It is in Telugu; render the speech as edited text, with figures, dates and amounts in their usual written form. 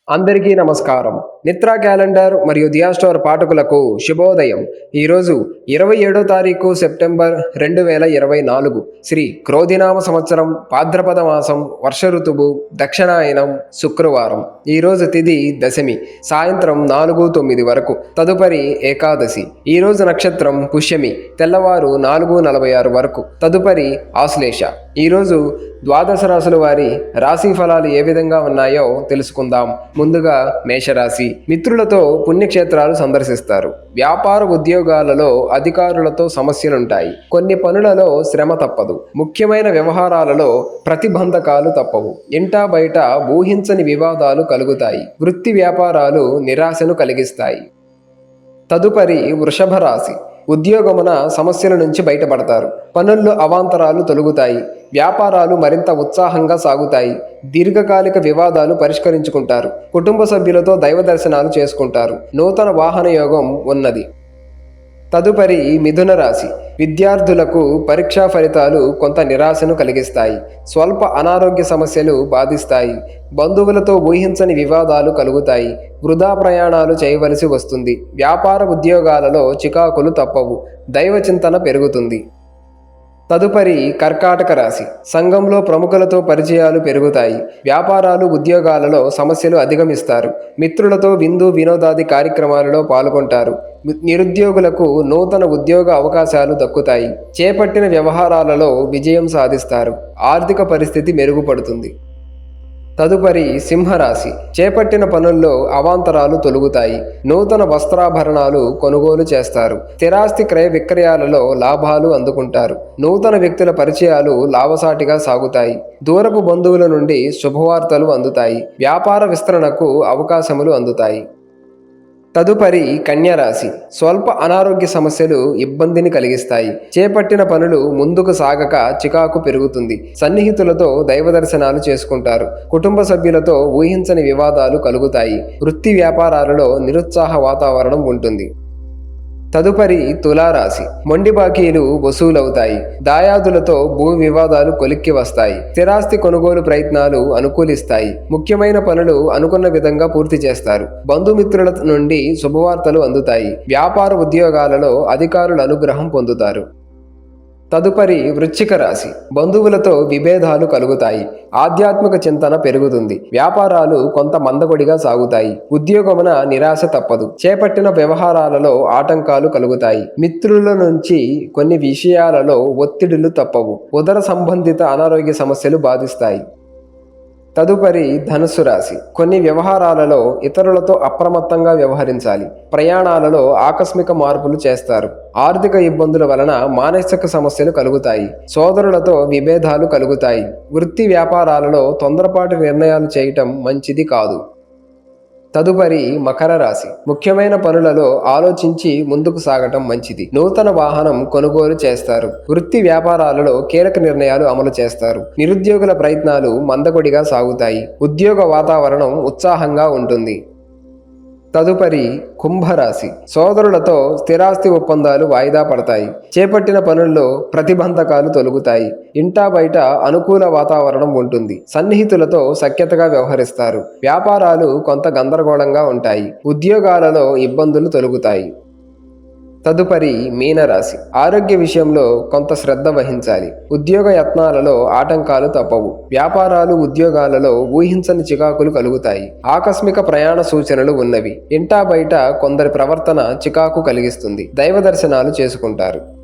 అందరికీ నమస్కారం. నిత్రా క్యాలెండర్ మరియు దియా స్టోర్ పాఠకులకు శుభోదయం. ఈరోజు 27వ తారీఖు సెప్టెంబర్ 2024 శ్రీ క్రోధినామ సంవత్సరం, భాద్రపద మాసం, వర్ష ఋతువు, దక్షిణాయనం, శుక్రవారం. ఈరోజు తిథి దశమి, సాయంత్రం 4:09 వరకు. తదుపరి ఏకాదశి. ఈరోజు నక్షత్రం పుష్యమి, తెల్లవారు 4:46 వరకు. తదుపరి ఆశ్లేష. ఈరోజు ద్వాదశ రాశుల వారి రాశి ఫలాలు ఏ విధంగా ఉన్నాయో తెలుసుకుందాం. ముందుగా మేషరాశి. మిత్రులతో పుణ్యక్షేత్రాలు సందర్శిస్తారు. వ్యాపార ఉద్యోగాలలో అధికారులతో సమస్యలుంటాయి. కొన్ని పనులలో శ్రమ తప్పదు. ముఖ్యమైన వ్యవహారాలలో ప్రతిబంధకాలు తప్పవు. ఇంటా బయట ఊహించని వివాదాలు కలుగుతాయి. వృత్తి వ్యాపారాలు నిరాశను కలిగిస్తాయి. తదుపరి వృషభ రాశి. ఉద్యోగమున సమస్యల నుంచి బయటపడతారు. పనుల్లో అవాంతరాలు తొలగుతాయి. వ్యాపారాలు మరింత ఉత్సాహంగా సాగుతాయి. దీర్ఘకాలిక వివాదాలు పరిష్కరించుకుంటారు. కుటుంబ సభ్యులతో దైవ దర్శనాలు చేసుకుంటారు. నూతన వాహన యోగం ఉన్నది. తదుపరి మిథున రాశి. విద్యార్థులకు పరీక్షా ఫలితాలు కొంత నిరాశను కలిగిస్తాయి. స్వల్ప అనారోగ్య సమస్యలు బాధిస్తాయి. బంధువులతో ఊహించని వివాదాలు కలుగుతాయి. వృధా ప్రయాణాలు చేయవలసి వస్తుంది. వ్యాపార ఉద్యోగాలలో చికాకులు తప్పవు. దైవ చింతన పెరుగుతుంది. తదుపరి కర్కాటక రాశి. సంఘంలో ప్రముఖులతో పరిచయాలు పెరుగుతాయి. వ్యాపారాలు ఉద్యోగాలలో సమస్యలు అధిగమిస్తారు. మిత్రులతో విందు వినోదాది కార్యక్రమాలలో పాల్గొంటారు. నిరుద్యోగులకు నూతన ఉద్యోగ అవకాశాలు దక్కుతాయి. చేపట్టిన వ్యవహారాలలో విజయం సాధిస్తారు. ఆర్థిక పరిస్థితి మెరుగుపడుతుంది. తదుపరి సింహరాశి. చేపట్టిన పనుల్లో అవాంతరాలు తొలగుతాయి. నూతన వస్త్రాభరణాలు కొనుగోలు చేస్తారు. స్థిరాస్తి క్రయ విక్రయాలలో లాభాలు అందుకుంటారు. నూతన వ్యక్తుల పరిచయాలు లాభసాటిగా సాగుతాయి. దూరపు బంధువుల నుండి శుభవార్తలు అందుతాయి. వ్యాపార విస్తరణకు అవకాశములు అందుతాయి. తదుపరి కన్యరాశి. స్వల్ప అనారోగ్య సమస్యలు ఇబ్బందిని కలిగిస్తాయి. చేపట్టిన పనులు ముందుకు సాగక చికాకు పెరుగుతుంది. సన్నిహితులతో దైవ దర్శనాలు చేసుకుంటారు. కుటుంబ సభ్యులతో ఊహించని వివాదాలు కలుగుతాయి. వృత్తి వ్యాపారాలలో నిరుత్సాహ వాతావరణం ఉంటుంది. తదుపరి తులారాశి. మొండి బాకీలు వసూలవుతాయి. దాయాదులతో భూ వివాదాలు కొలిక్కి వస్తాయి. స్థిరాస్తి కొనుగోలు ప్రయత్నాలు అనుకూలిస్తాయి. ముఖ్యమైన పనులు అనుకున్న విధంగా పూర్తి చేస్తారు. బంధుమిత్రుల నుండి శుభవార్తలు అందుతాయి. వ్యాపార ఉద్యోగాలలో అధికారుల అనుగ్రహం పొందుతారు. తదుపరి వృశ్చిక రాశి. బంధువులతో విభేదాలు కలుగుతాయి. ఆధ్యాత్మిక చింతన పెరుగుతుంది. వ్యాపారాలు కొంత మందకొడిగా సాగుతాయి. ఉద్యోగమున నిరాశ తప్పదు. చేపట్టిన వ్యవహారాలలో ఆటంకాలు కలుగుతాయి. మిత్రుల నుంచి కొన్ని విషయాలలో ఒత్తిడులు తప్పవు. ఉదర సంబంధిత అనారోగ్య సమస్యలు బాధిస్తాయి. తదుపరి ధనుస్సు రాశి. కొన్ని వ్యవహారాలలో ఇతరులతో అప్రమత్తంగా వ్యవహరించాలి. ప్రయాణాలలో ఆకస్మిక మార్పులు చేస్తారు. ఆర్థిక ఇబ్బందుల వలన మానసిక సమస్యలు కలుగుతాయి. సోదరులతో విభేదాలు కలుగుతాయి. వృత్తి వ్యాపారాలలో తొందరపాటు నిర్ణయాలు చేయటం మంచిది కాదు. తదుపరి మకర రాశి. ముఖ్యమైన పనులలో ఆలోచించి ముందుకు సాగటం మంచిది. నూతన వాహనం కొనుగోలు చేస్తారు. వృత్తి వ్యాపారాలలో కీలక నిర్ణయాలు అమలు చేస్తారు. నిరుద్యోగుల ప్రయత్నాలు మందకొడిగా సాగుతాయి. ఉద్యోగ వాతావరణం ఉత్సాహంగా ఉంటుంది. తదుపరి కుంభరాశి. సోదరులతో స్థిరాస్తి ఒప్పందాలు వాయిదా పడతాయి. చేపట్టిన పనుల్లో ప్రతిబంధకాలు తొలగుతాయి. ఇంటా బయట అనుకూల వాతావరణం ఉంటుంది. సన్నిహితులతో సఖ్యతగా వ్యవహరిస్తారు. వ్యాపారాలు కొంత గందరగోళంగా ఉంటాయి. ఉద్యోగాలలో ఇబ్బందులు తొలగుతాయి. తదుపరి మీనరాశి. ఆరోగ్య విషయంలో కొంత శ్రద్ధ వహించాలి. ఉద్యోగ యత్నాలలో ఆటంకాలు తప్పవు. వ్యాపారాలు ఉద్యోగాలలో ఊహించని చికాకులు కలుగుతాయి. ఆకస్మిక ప్రయాణ సూచనలు ఉన్నవి. ఇంటా బయట కొందరి ప్రవర్తన చికాకు కలిగిస్తుంది. దైవ దర్శనాలు చేసుకుంటారు.